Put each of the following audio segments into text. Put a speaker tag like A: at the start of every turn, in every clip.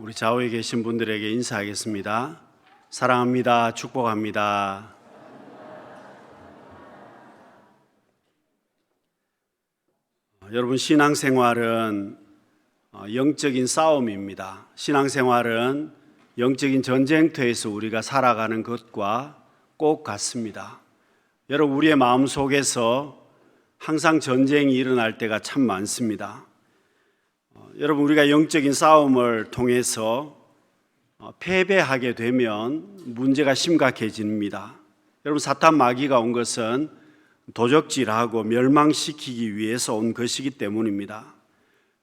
A: 우리 좌우에 계신 분들에게 인사하겠습니다. 사랑합니다. 축복합니다. 여러분, 신앙생활은 영적인 싸움입니다. 신앙생활은 영적인 전쟁터에서 우리가 살아가는 것과 꼭 같습니다. 여러분, 우리의 마음속에서 항상 전쟁이 일어날 때가 참 많습니다. 여러분, 우리가 영적인 싸움을 통해서 패배하게 되면 문제가 심각해집니다. 여러분, 사탄 마귀가 온 것은 도적질하고 멸망시키기 위해서 온 것이기 때문입니다.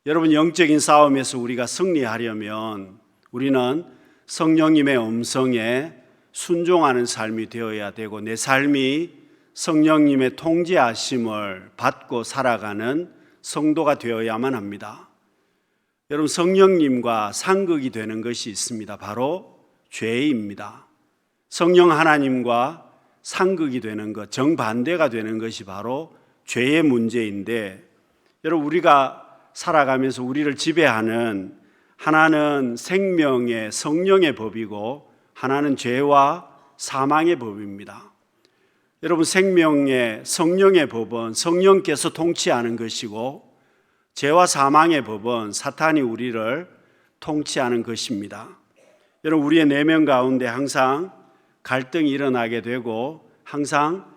A: 여러분, 영적인 싸움에서 우리가 승리하려면 우리는 성령님의 음성에 순종하는 삶이 되어야 되고, 내 삶이 성령님의 통제하심을 받고 살아가는 성도가 되어야만 합니다. 여러분, 성령님과 상극이 되는 것이 있습니다. 바로 죄입니다. 성령 하나님과 상극이 되는 것, 정반대가 되는 것이 바로 죄의 문제인데, 여러분, 우리가 살아가면서 우리를 지배하는 하나는 생명의 성령의 법이고 하나는 죄와 사망의 법입니다. 여러분, 생명의 성령의 법은 성령께서 통치하는 것이고, 죄와 사망의 법은 사탄이 우리를 통치하는 것입니다. 여러분, 우리의 내면 가운데 항상 갈등이 일어나게 되고 항상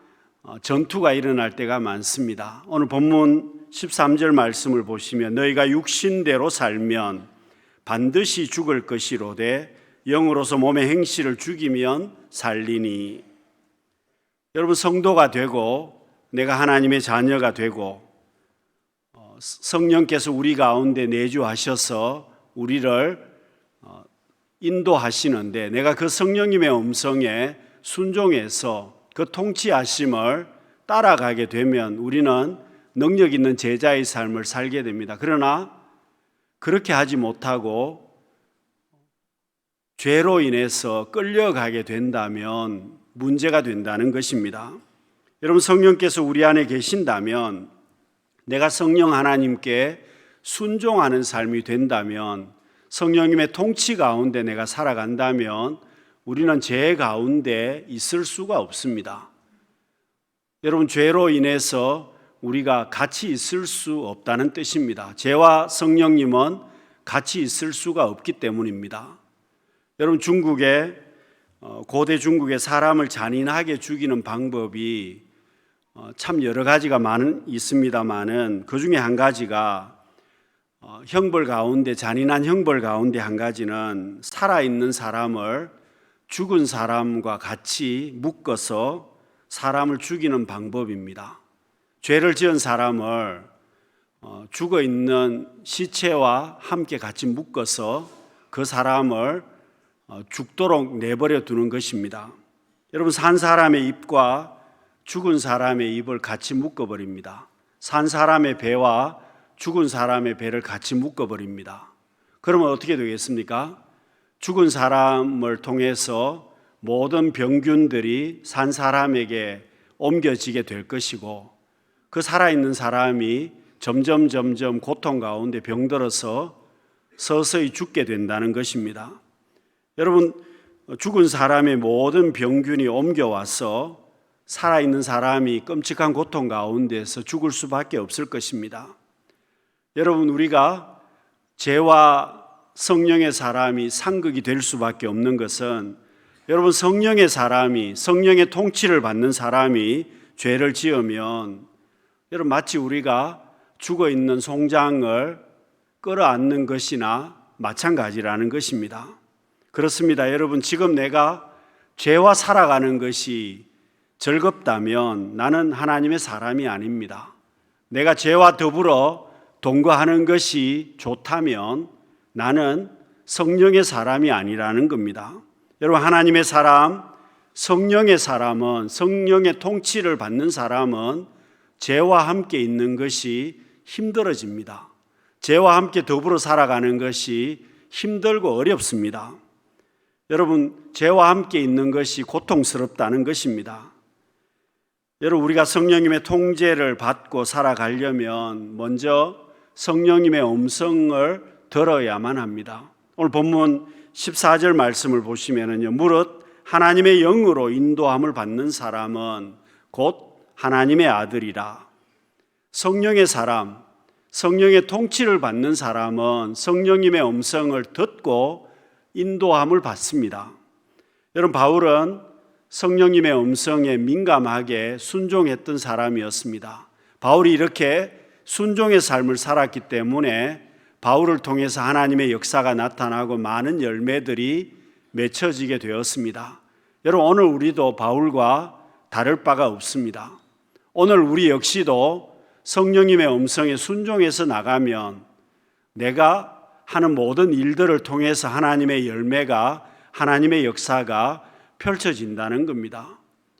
A: 전투가 일어날 때가 많습니다. 오늘 본문 13절 말씀을 보시면 너희가 육신대로 살면 반드시 죽을 것이로되 영으로서 몸의 행실을 죽이면 살리니. 여러분, 성도가 되고 내가 하나님의 자녀가 되고 성령께서 우리 가운데 내주하셔서 우리를 인도하시는데, 내가 그 성령님의 음성에 순종해서 그 통치하심을 따라가게 되면 우리는 능력 있는 제자의 삶을 살게 됩니다. 그러나 그렇게 하지 못하고 죄로 인해서 끌려가게 된다면 문제가 된다는 것입니다. 여러분, 성령께서 우리 안에 계신다면, 내가 성령 하나님께 순종하는 삶이 된다면, 성령님의 통치 가운데 내가 살아간다면 우리는 죄 가운데 있을 수가 없습니다. 여러분, 죄로 인해서 우리가 같이 있을 수 없다는 뜻입니다. 죄와 성령님은 같이 있을 수가 없기 때문입니다. 여러분, 고대 중국에 사람을 잔인하게 죽이는 방법이 참 여러 가지가 있습니다만은 그 중에 한 가지가 형벌 가운데, 잔인한 형벌 가운데 한 가지는 살아있는 사람을 죽은 사람과 같이 묶어서 사람을 죽이는 방법입니다. 죄를 지은 사람을 죽어있는 시체와 함께 같이 묶어서 그 사람을 죽도록 내버려 두는 것입니다. 여러분, 산 사람의 입과 죽은 사람의 입을 같이 묶어버립니다. 산 사람의 배와 죽은 사람의 배를 같이 묶어버립니다. 그러면 어떻게 되겠습니까? 죽은 사람을 통해서 모든 병균들이 산 사람에게 옮겨지게 될 것이고, 그 살아있는 사람이 점점 고통 가운데 병들어서 서서히 죽게 된다는 것입니다. 여러분, 죽은 사람의 모든 병균이 옮겨와서 살아있는 사람이 끔찍한 고통 가운데서 죽을 수밖에 없을 것입니다. 여러분, 우리가 죄와 성령의 사람이 상극이 될 수밖에 없는 것은, 여러분, 성령의 사람이, 성령의 통치를 받는 사람이 죄를 지으면 여러분, 마치 우리가 죽어있는 송장을 끌어안는 것이나 마찬가지라는 것입니다. 그렇습니다. 여러분, 지금 내가 죄와 살아가는 것이 즐겁다면 나는 하나님의 사람이 아닙니다. 내가 죄와 더불어 동거하는 것이 좋다면 나는 성령의 사람이 아니라는 겁니다. 여러분, 하나님의 사람, 성령의 사람은, 성령의 통치를 받는 사람은 죄와 함께 있는 것이 힘들어집니다. 죄와 함께 더불어 살아가는 것이 힘들고 어렵습니다. 여러분, 죄와 함께 있는 것이 고통스럽다는 것입니다. 여러분, 우리가 성령님의 통제를 받고 살아가려면 먼저 성령님의 음성을 들어야만 합니다. 오늘 본문 14절 말씀을 보시면은요, 무릇 하나님의 영으로 인도함을 받는 사람은 곧 하나님의 아들이라. 성령의 사람, 성령의 통치를 받는 사람은 성령님의 음성을 듣고 인도함을 받습니다. 여러분, 바울은 성령님의 음성에 민감하게 순종했던 사람이었습니다. 바울이 이렇게 순종의 삶을 살았기 때문에 바울을 통해서 하나님의 역사가 나타나고 많은 열매들이 맺혀지게 되었습니다. 여러분, 오늘 우리도 바울과 다를 바가 없습니다. 오늘 우리 역시도 성령님의 음성에 순종해서 나가면 내가 하는 모든 일들을 통해서 하나님의 열매가, 하나님의 역사가 펼쳐진다는 겁니다.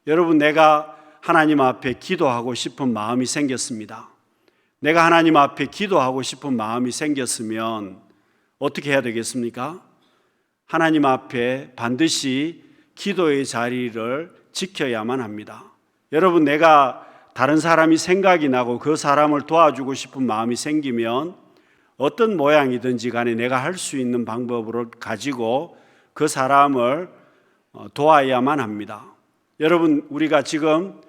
A: 여러분, 내가 하나님 앞에 기도하고 싶은 마음이 생겼습니다. 내가 하나님 앞에 기도하고 싶은 마음이 생겼으면 어떻게 해야 되겠습니까? 하나님 앞에 반드시 기도의 자리를 지켜야만 합니다. 여러분, 내가 다른 사람이 생각이 나고 그 사람을 도와주고 싶은 마음이 생기면 어떤 모양이든지 간에 내가 할 수 있는 방법을 가지고 그 사람을 도와야만 합니다. 여러분, 우리가 지금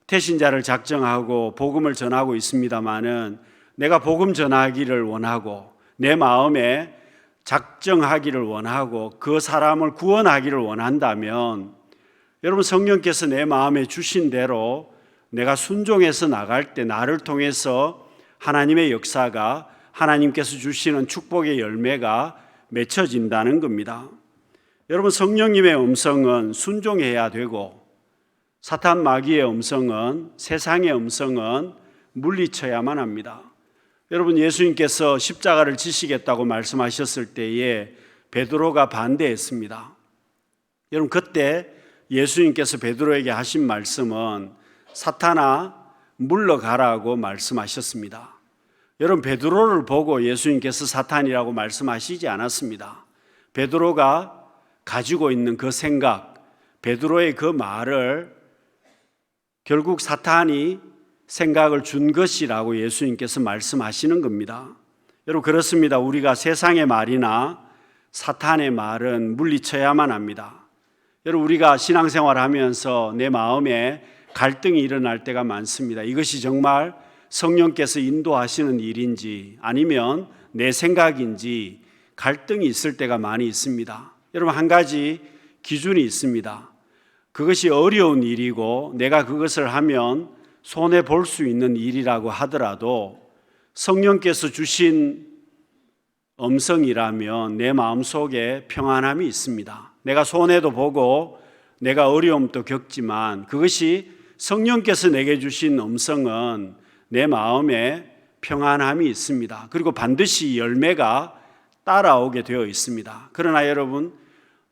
A: 태신자를 작정하고 복음을 전하고 있습니다마는 내가 복음 전하기를 원하고 내 마음에 작정하기를 원하고 그 사람을 구원하기를 원한다면 여러분, 성령께서 내 마음에 주신 대로 내가 순종해서 나갈 때 나를 통해서 하나님의 역사가, 하나님께서 주시는 축복의 열매가 맺혀진다는 겁니다. 여러분, 성령님의 음성은 순종해야 되고 사탄 마귀의 음성은, 세상의 음성은 물리쳐야만 합니다. 여러분, 예수님께서 십자가를 지시겠다고 말씀하셨을 때에 베드로가 반대했습니다. 여러분, 그때 예수님께서 베드로에게 하신 말씀은 사탄아 물러가라고 말씀하셨습니다. 여러분, 베드로를 보고 예수님께서 사탄이라고 말씀하시지 않았습니다. 베드로가 가지고 있는 그 생각, 베드로의 그 말을 결국 사탄이 생각을 준 것이라고 예수님께서 말씀하시는 겁니다. 여러분, 그렇습니다. 우리가 세상의 말이나 사탄의 말은 물리쳐야만 합니다. 여러분, 우리가 신앙생활 하면서 내 마음에 갈등이 일어날 때가 많습니다. 이것이 정말 성령께서 인도하시는 일인지 아니면 내 생각인지 갈등이 있을 때가 많이 있습니다. 여러분, 한 가지 기준이 있습니다. 그것이 어려운 일이고 내가 그것을 하면 손해 볼 수 있는 일이라고 하더라도 성령께서 주신 음성이라면 내 마음속에 평안함이 있습니다. 내가 손해도 보고 내가 어려움도 겪지만 그것이 성령께서 내게 주신 음성은 내 마음에 평안함이 있습니다. 그리고 반드시 열매가 따라오게 되어 있습니다. 그러나 여러분,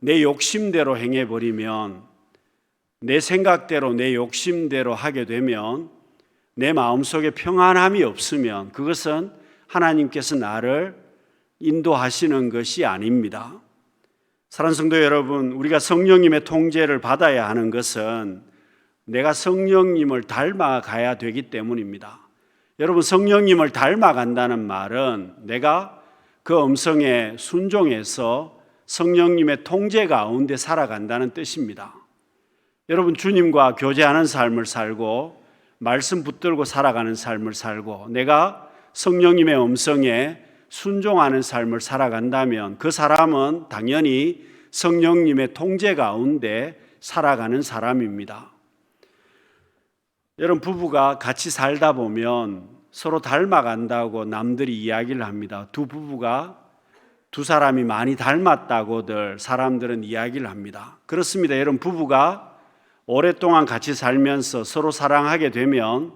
A: 내 욕심대로 행해버리면, 내 생각대로 내 욕심대로 하게 되면, 내 마음속에 평안함이 없으면 그것은 하나님께서 나를 인도하시는 것이 아닙니다. 사랑하는 성도 여러분, 우리가 성령님의 통제를 받아야 하는 것은 내가 성령님을 닮아가야 되기 때문입니다. 여러분, 성령님을 닮아간다는 말은 내가 그 음성에 순종해서 성령님의 통제 가운데 살아간다는 뜻입니다. 여러분, 주님과 교제하는 삶을 살고 말씀 붙들고 살아가는 삶을 살고 내가 성령님의 음성에 순종하는 삶을 살아간다면 그 사람은 당연히 성령님의 통제 가운데 살아가는 사람입니다. 여러분, 부부가 같이 살다 보면 서로 닮아간다고 남들이 이야기를 합니다. 두 사람이 많이 닮았다고들 사람들은 이야기를 합니다. 그렇습니다. 여러분, 부부가 오랫동안 같이 살면서 서로 사랑하게 되면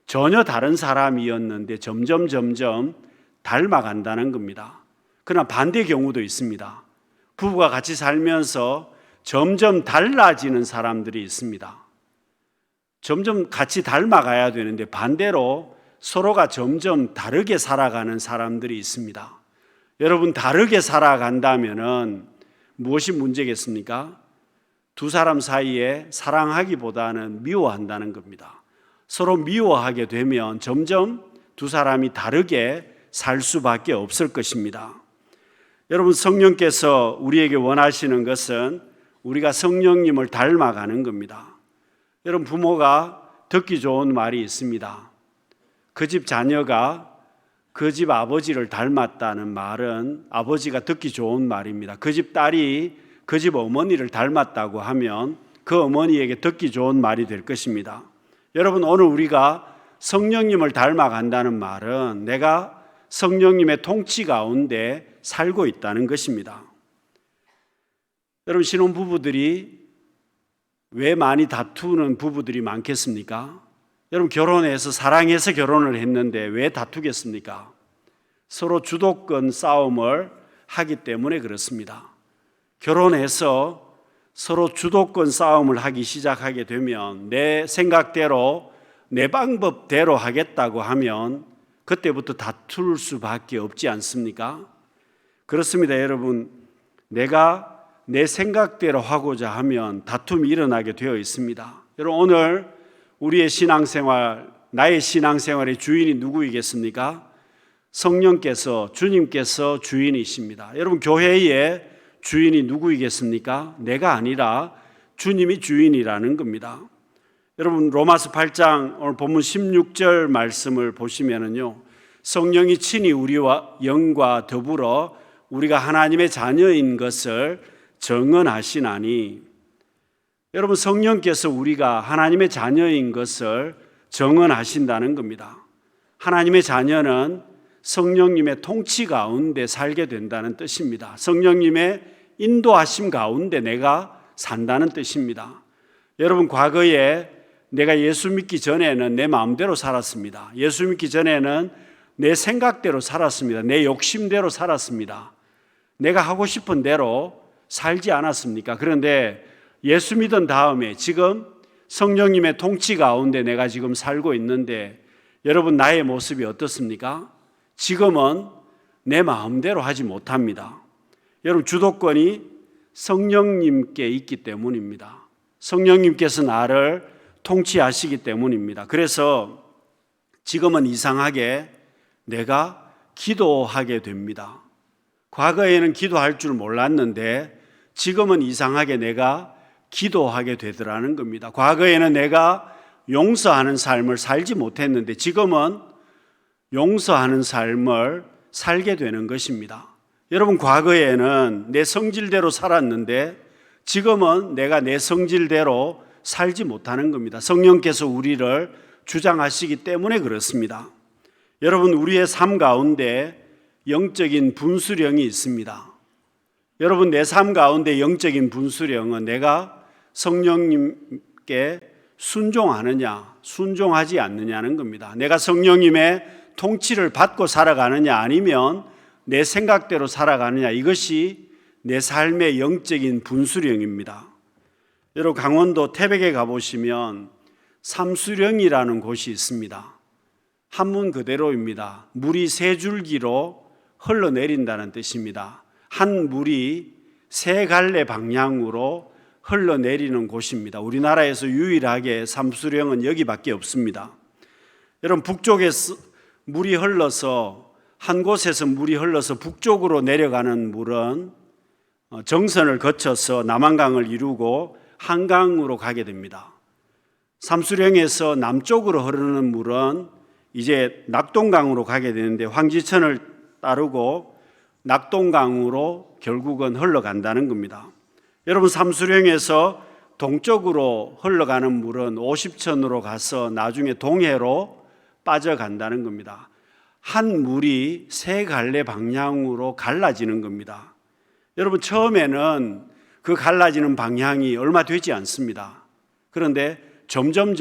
A: 전혀 다른 사람이었는데 점점 닮아간다는 겁니다. 그러나 반대 경우도 있습니다. 부부가 같이 살면서 점점 달라지는 사람들이 있습니다. 점점 같이 닮아가야 되는데 반대로 서로가 점점 다르게 살아가는 사람들이 있습니다. 여러분, 다르게 살아간다면은 무엇이 문제겠습니까? 두 사람 사이에 사랑하기보다는 미워한다는 겁니다. 서로 미워하게 되면 점점 두 사람이 다르게 살 수밖에 없을 것입니다. 여러분, 성령께서 우리에게 원하시는 것은 우리가 성령님을 닮아가는 겁니다. 여러분, 부모가 듣기 좋은 말이 있습니다. 그 집 자녀가 그 집 아버지를 닮았다는 말은 아버지가 듣기 좋은 말입니다. 그 집 딸이 그 집 어머니를 닮았다고 하면 그 어머니에게 듣기 좋은 말이 될 것입니다. 여러분, 오늘 우리가 성령님을 닮아간다는 말은 내가 성령님의 통치 가운데 살고 있다는 것입니다. 여러분, 신혼부부들이 왜 많이 다투는 부부들이 많겠습니까? 여러분, 결혼해서 사랑해서 결혼을 했는데 왜 다투겠습니까? 서로 주도권 싸움을 하기 때문에 그렇습니다. 결혼해서 서로 주도권 싸움을 하기 시작하게 되면 내 생각대로 내 방법대로 하겠다고 하면 그때부터 다툴 수밖에 없지 않습니까? 그렇습니다. 여러분, 내가 내 생각대로 하고자 하면 다툼이 일어나게 되어 있습니다. 여러분, 오늘 우리의 신앙생활, 나의 신앙생활의 주인이 누구이겠습니까? 성령께서, 주님께서 주인이십니다. 여러분, 교회의 주인이 누구이겠습니까? 내가 아니라 주님이 주인이라는 겁니다. 여러분, 로마서 8장 오늘 본문 16절 말씀을 보시면은요, 성령이 친히 우리와 영과 더불어 우리가 하나님의 자녀인 것을 증언하시나니, 여러분, 성령께서 우리가 하나님의 자녀인 것을 증언하신다는 겁니다. 하나님의 자녀는 성령님의 통치 가운데 살게 된다는 뜻입니다. 성령님의 인도하심 가운데 내가 산다는 뜻입니다. 여러분, 과거에 내가 예수 믿기 전에는 내 마음대로 살았습니다. 예수 믿기 전에는 내 생각대로 살았습니다. 내 욕심대로 살았습니다. 내가 하고 싶은 대로 살지 않았습니까? 그런데 예수 믿은 다음에 지금 성령님의 통치 가운데 내가 지금 살고 있는데 여러분, 나의 모습이 어떻습니까? 지금은 내 마음대로 하지 못합니다. 여러분, 주도권이 성령님께 있기 때문입니다. 성령님께서 나를 통치하시기 때문입니다. 그래서 지금은 이상하게 내가 기도하게 됩니다. 과거에는 기도할 줄 몰랐는데 지금은 이상하게 내가 기도하게 되더라는 겁니다. 과거에는 내가 용서하는 삶을 살지 못했는데 지금은 용서하는 삶을 살게 되는 것입니다. 여러분, 과거에는 내 성질대로 살았는데 지금은 내가 내 성질대로 살지 못하는 겁니다. 성령께서 우리를 주장하시기 때문에 그렇습니다. 여러분, 우리의 삶 가운데 영적인 분수령이 있습니다. 여러분, 내 삶 가운데 영적인 분수령은 내가 성령님께 순종하느냐, 순종하지 않느냐는 겁니다. 내가 성령님의 통치를 받고 살아가느냐, 아니면 내 생각대로 살아가느냐, 이것이 내 삶의 영적인 분수령입니다. 여러분, 강원도 태백에 가보시면 삼수령이라는 곳이 있습니다. 한문 그대로입니다. 물이 세 줄기로 흘러내린다는 뜻입니다. 한 물이 세 갈래 방향으로 흘러내리는 곳입니다. 우리나라에서 유일하게 삼수령은 여기밖에 없습니다. 여러분, 북쪽에서 물이 흘러서 한 곳에서 물이 흘러서 북쪽으로 내려가는 물은 정선을 거쳐서 남한강을 이루고 한강으로 가게 됩니다. 삼수령에서 남쪽으로 흐르는 물은 이제 낙동강으로 가게 되는데 황지천을 따르고 낙동강으로 결국은 흘러간다는 겁니다. 여러분, 삼수령에서 동쪽으로 흘러가는 물은 50천으로 가서 나중에 동해로 빠져간다는 겁니다. 한 물이 세 갈래 방향으로 갈라지는 겁니다. 여러분, 처음에는 그 갈라지는 방향이 얼마 되지 않습니다. 그런데 점점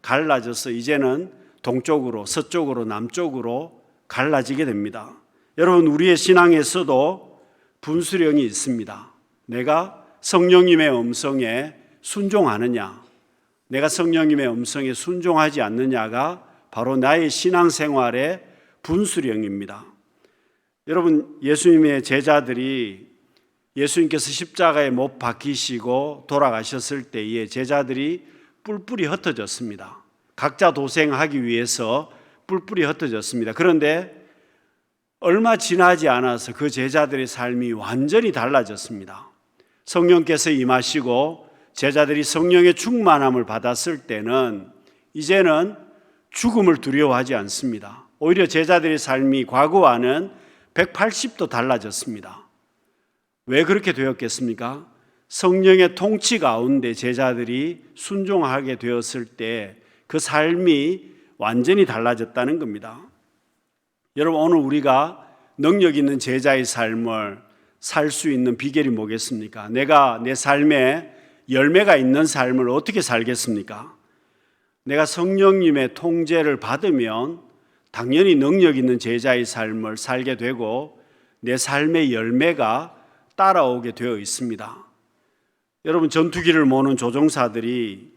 A: 갈라져서 이제는 동쪽으로, 서쪽으로, 남쪽으로 갈라지게 됩니다. 여러분, 우리의 신앙에서도 분수령이 있습니다. 내가 성령님의 음성에 순종하느냐, 내가 성령님의 음성에 순종하지 않느냐가 바로 나의 신앙생활의 분수령입니다. 여러분, 예수님의 제자들이 예수님께서 십자가에 못 박히시고 돌아가셨을 때에 제자들이 뿔뿔이 흩어졌습니다. 각자 도생하기 위해서 뿔뿔이 흩어졌습니다. 그런데 얼마 지나지 않아서 그 제자들의 삶이 완전히 달라졌습니다. 성령께서 임하시고 제자들이 성령의 충만함을 받았을 때는 이제는 죽음을 두려워하지 않습니다. 오히려 제자들의 삶이 과거와는 180도 달라졌습니다. 왜 그렇게 되었겠습니까? 성령의 통치 가운데 제자들이 순종하게 되었을 때 그 삶이 완전히 달라졌다는 겁니다. 여러분, 오늘 우리가 능력 있는 제자의 삶을 살 수 있는 비결이 뭐겠습니까? 내가 내 삶에 열매가 있는 삶을 어떻게 살겠습니까? 내가 성령님의 통제를 받으면 당연히 능력 있는 제자의 삶을 살게 되고 내 삶의 열매가 따라오게 되어 있습니다. 여러분, 전투기를 모는 조종사들이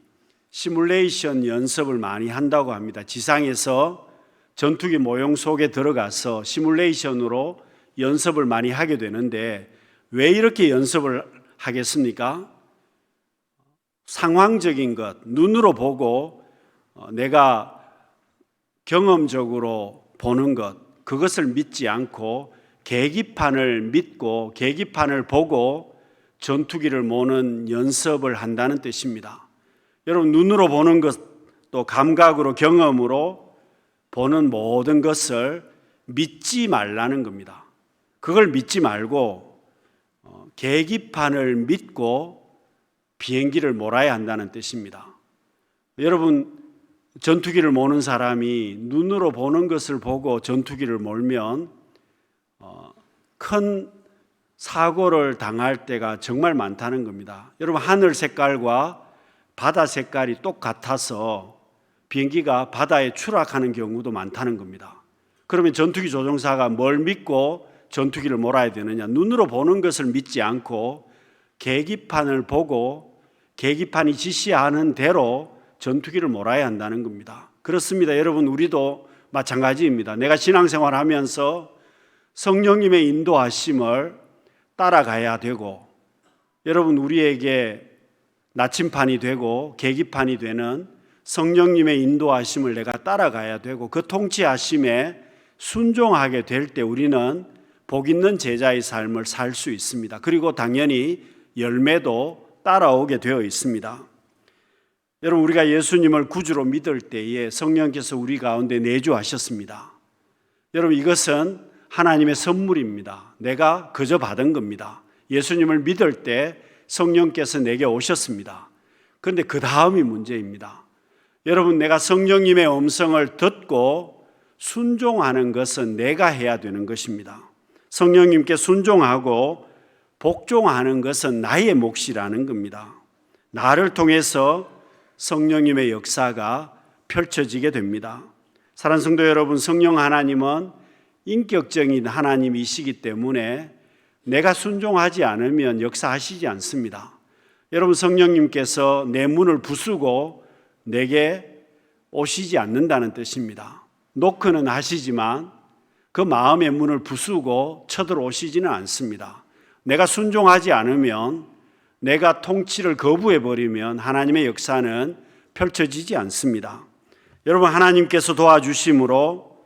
A: 시뮬레이션 연습을 많이 한다고 합니다. 지상에서 전투기 모형 속에 들어가서 시뮬레이션으로 연습을 많이 하게 되는데 왜 이렇게 연습을 하겠습니까? 상황적인 것, 눈으로 보고 내가 경험적으로 보는 것, 그것을 믿지 않고 계기판을 믿고 계기판을 보고 전투기를 모는 연습을 한다는 뜻입니다. 여러분, 눈으로 보는 것, 또 감각으로 경험으로 보는 모든 것을 믿지 말라는 겁니다. 그걸 믿지 말고 계기판을 믿고 비행기를 몰아야 한다는 뜻입니다. 여러분, 전투기를 모는 사람이 눈으로 보는 것을 보고 전투기를 몰면 큰 사고를 당할 때가 정말 많다는 겁니다. 여러분, 하늘 색깔과 바다 색깔이 똑같아서 비행기가 바다에 추락하는 경우도 많다는 겁니다. 그러면 전투기 조종사가 뭘 믿고 전투기를 몰아야 되느냐? 눈으로 보는 것을 믿지 않고 계기판을 보고 계기판이 지시하는 대로 전투기를 몰아야 한다는 겁니다. 그렇습니다. 여러분, 우리도 마찬가지입니다. 내가 신앙생활 하면서 성령님의 인도하심을 따라가야 되고, 여러분, 우리에게 나침판이 되고 계기판이 되는 성령님의 인도하심을 내가 따라가야 되고 그 통치하심에 순종하게 될 때 우리는 복 있는 제자의 삶을 살 수 있습니다. 그리고 당연히 열매도 따라오게 되어 있습니다. 여러분, 우리가 예수님을 구주로 믿을 때에 성령께서 우리 가운데 내주하셨습니다. 여러분, 이것은 하나님의 선물입니다. 내가 그저 받은 겁니다. 예수님을 믿을 때 성령께서 내게 오셨습니다. 그런데 그 다음이 문제입니다. 여러분, 내가 성령님의 음성을 듣고 순종하는 것은 내가 해야 되는 것입니다. 성령님께 순종하고 복종하는 것은 나의 몫이라는 겁니다. 나를 통해서 성령님의 역사가 펼쳐지게 됩니다. 사랑하는 성도 여러분, 성령 하나님은 인격적인 하나님이시기 때문에 내가 순종하지 않으면 역사하시지 않습니다. 여러분, 성령님께서 내 문을 부수고 내게 오시지 않는다는 뜻입니다. 노크는 하시지만 그 마음의 문을 부수고 쳐들어오시지는 않습니다. 내가 순종하지 않으면, 내가 통치를 거부해버리면 하나님의 역사는 펼쳐지지 않습니다. 여러분, 하나님께서 도와주심으로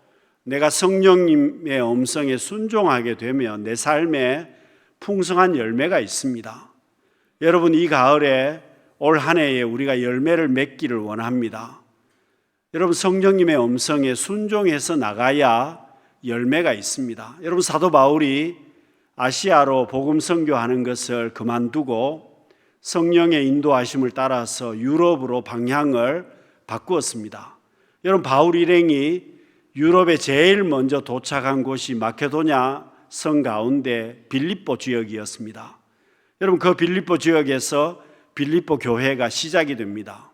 A: 내가 성령님의 음성에 순종하게 되면 내 삶에 풍성한 열매가 있습니다. 여러분, 이 가을에 올 한 해에 우리가 열매를 맺기를 원합니다. 여러분, 성령님의 음성에 순종해서 나가야 열매가 있습니다. 여러분, 사도 바울이 아시아로 복음 선교하는 것을 그만두고 성령의 인도하심을 따라서 유럽으로 방향을 바꾸었습니다. 여러분, 바울 일행이 유럽에 제일 먼저 도착한 곳이 마케도냐 성 가운데 빌립보 지역이었습니다. 여러분, 그 빌립보 지역에서 빌립보 교회가 시작이 됩니다.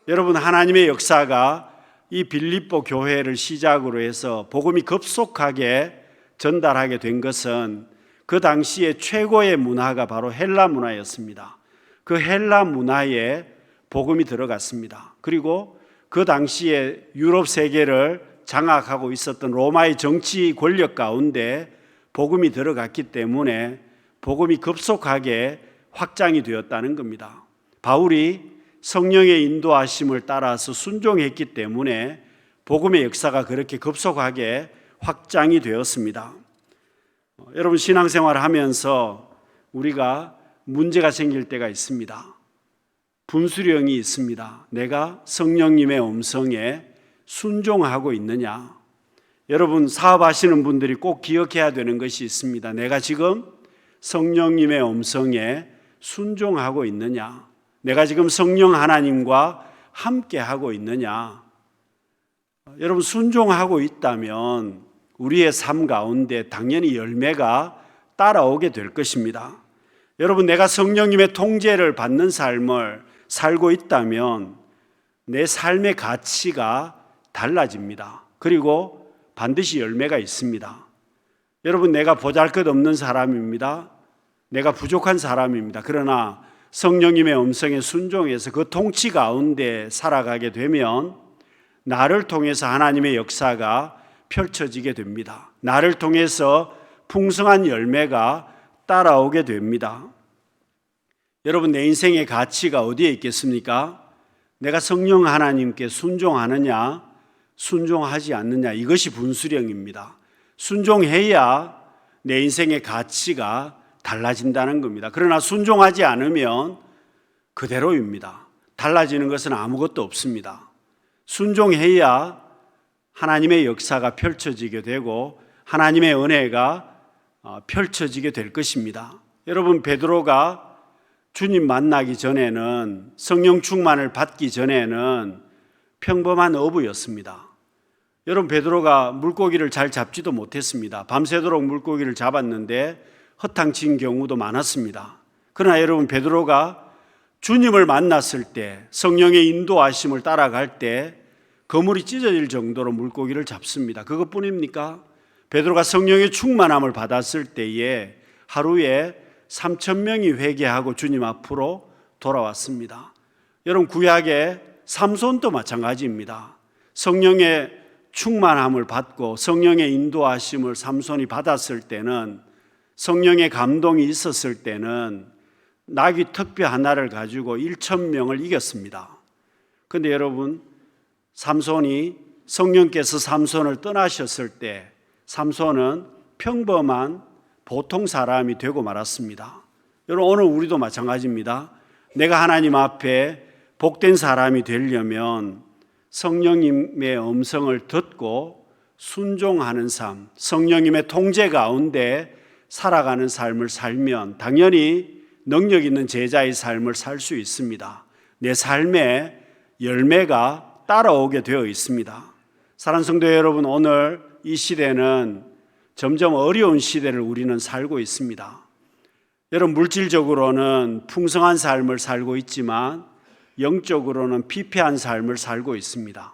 A: 여러분, 하나님의 역사가 이 빌립보 교회를 시작으로 해서 복음이 급속하게 전달하게 된 것은 그 당시에 최고의 문화가 바로 헬라 문화였습니다. 그 헬라 문화에 복음이 들어갔습니다. 그리고 그 당시에 유럽 세계를 장악하고 있었던 로마의 정치 권력 가운데 복음이 들어갔기 때문에 복음이 급속하게 확장이 되었다는 겁니다. 바울이 성령의 인도하심을 따라서 순종했기 때문에 복음의 역사가 그렇게 급속하게 확장이 되었습니다. 여러분, 신앙생활을 하면서 우리가 문제가 생길 때가 있습니다. 분수령이 있습니다. 내가 성령님의 음성에 순종하고 있느냐? 여러분, 사업하시는 분들이 꼭 기억해야 되는 것이 있습니다. 내가 지금 성령님의 음성에 순종하고 있느냐? 내가 지금 성령 하나님과 함께 하고 있느냐? 여러분, 순종하고 있다면 우리의 삶 가운데 당연히 열매가 따라오게 될 것입니다. 여러분, 내가 성령님의 통제를 받는 삶을 살고 있다면 내 삶의 가치가 달라집니다. 그리고 반드시 열매가 있습니다. 여러분, 내가 보잘것없는 사람입니다. 내가 부족한 사람입니다. 그러나 성령님의 음성에 순종해서 그 통치 가운데 살아가게 되면 나를 통해서 하나님의 역사가 펼쳐지게 됩니다. 나를 통해서 풍성한 열매가 따라오게 됩니다. 여러분, 내 인생의 가치가 어디에 있겠습니까? 내가 성령 하나님께 순종하느냐, 순종하지 않느냐, 이것이 분수령입니다. 순종해야 내 인생의 가치가 달라진다는 겁니다. 그러나 순종하지 않으면 그대로입니다. 달라지는 것은 아무것도 없습니다. 순종해야 하나님의 역사가 펼쳐지게 되고 하나님의 은혜가 펼쳐지게 될 것입니다. 여러분, 베드로가 주님 만나기 전에는, 성령 충만을 받기 전에는 평범한 어부였습니다. 여러분, 베드로가 물고기를 잘 잡지도 못했습니다. 밤새도록 물고기를 잡았는데 허탕친 경우도 많았습니다. 그러나 여러분, 베드로가 주님을 만났을 때, 성령의 인도하심을 따라갈 때 그물이 찢어질 정도로 물고기를 잡습니다. 그것뿐입니까? 베드로가 성령의 충만함을 받았을 때에 하루에 3,000명이 회개하고 주님 앞으로 돌아왔습니다. 여러분, 구약의 삼손도 마찬가지입니다. 성령의 충만함을 받고 성령의 인도하심을 삼손이 받았을 때는, 성령의 감동이 있었을 때는 나귀 턱뼈 하나를 가지고 1,000명을 이겼습니다. 그런데 여러분, 삼손이, 성령께서 삼손을 떠나셨을 때 삼손은 평범한 보통 사람이 되고 말았습니다. 여러분, 오늘 우리도 마찬가지입니다. 내가 하나님 앞에 복된 사람이 되려면 성령님의 음성을 듣고 순종하는 삶, 성령님의 통제 가운데 살아가는 삶을 살면 당연히 능력 있는 제자의 삶을 살 수 있습니다. 내 삶에 열매가 따라오게 되어 있습니다. 사랑하는 성도 여러분, 오늘 이 시대는 점점 어려운 시대를 우리는 살고 있습니다. 여러분, 물질적으로는 풍성한 삶을 살고 있지만 영적으로는 피폐한 삶을 살고 있습니다.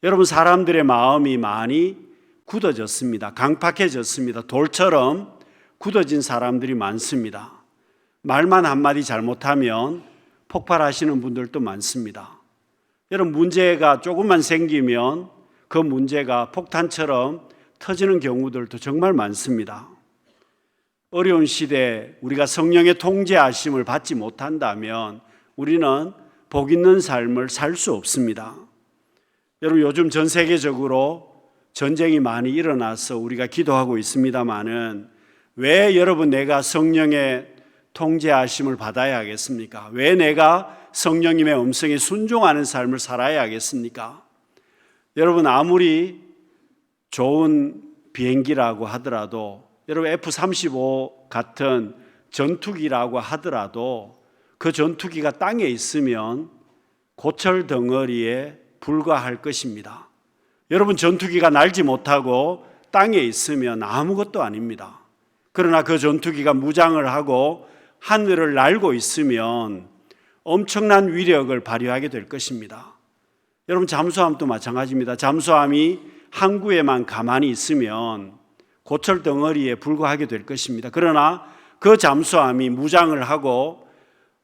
A: 여러분, 사람들의 마음이 많이 굳어졌습니다. 강팍해졌습니다. 돌처럼 굳어진 사람들이 많습니다. 말만 한마디 잘못하면 폭발하시는 분들도 많습니다. 여러분, 문제가 조금만 생기면 그 문제가 폭탄처럼 터지는 경우들도 정말 많습니다. 어려운 시대에 우리가 성령의 통제하심을 받지 못한다면 우리는 복 있는 삶을 살 수 없습니다. 여러분, 요즘 전 세계적으로 전쟁이 많이 일어나서 우리가 기도하고 있습니다마는 왜 여러분 내가 성령의 통제하심을 받아야 하겠습니까? 왜 내가 성령님의 음성에 순종하는 삶을 살아야 하겠습니까? 여러분, 아무리 좋은 비행기라고 하더라도, 여러분 F-35 같은 전투기라고 하더라도 그 전투기가 땅에 있으면 고철 덩어리에 불과할 것입니다. 여러분, 전투기가 날지 못하고 땅에 있으면 아무것도 아닙니다. 그러나 그 전투기가 무장을 하고 하늘을 날고 있으면 엄청난 위력을 발휘하게 될 것입니다. 여러분, 잠수함도 마찬가지입니다. 잠수함이 항구에만 가만히 있으면 고철 덩어리에 불과하게 될 것입니다. 그러나 그 잠수함이 무장을 하고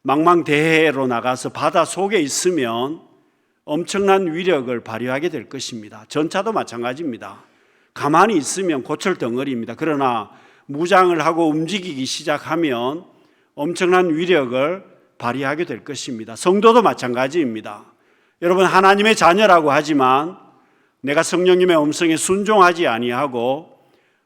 A: 망망대해로 나가서 바다 속에 있으면 엄청난 위력을 발휘하게 될 것입니다. 전차도 마찬가지입니다. 가만히 있으면 고철 덩어리입니다. 그러나 무장을 하고 움직이기 시작하면 엄청난 위력을 발휘하게 될 것입니다. 성도도 마찬가지입니다. 여러분, 하나님의 자녀라고 하지만 내가 성령님의 음성에 순종하지 아니하고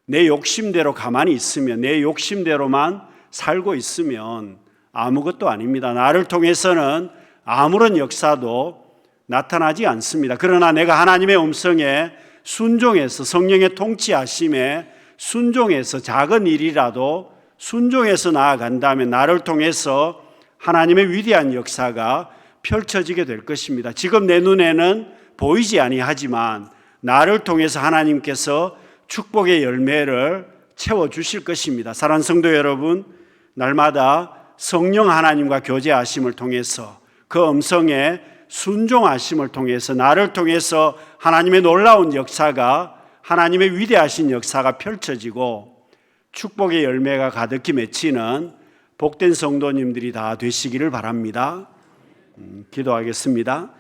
A: 내 욕심대로 가만히 있으면, 내 욕심대로만 살고 있으면 아무것도 아닙니다. 나를 통해서는 아무런 역사도 나타나지 않습니다. 그러나 내가 하나님의 음성에 순종해서, 성령의 통치하심에 순종해서, 작은 일이라도 순종해서 나아간다면 나를 통해서 하나님의 위대한 역사가 펼쳐지게 될 것입니다. 지금 내 눈에는 보이지 아니하지만 나를 통해서 하나님께서 축복의 열매를 채워주실 것입니다. 사랑하는 성도 여러분, 날마다 성령 하나님과 교제하심을 통해서, 그 음성에 순종하심을 통해서 나를 통해서 하나님의 놀라운 역사가, 하나님의 위대하신 역사가 펼쳐지고 축복의 열매가 가득히 맺히는 복된 성도님들이 다 되시기를 바랍니다. 기도하겠습니다.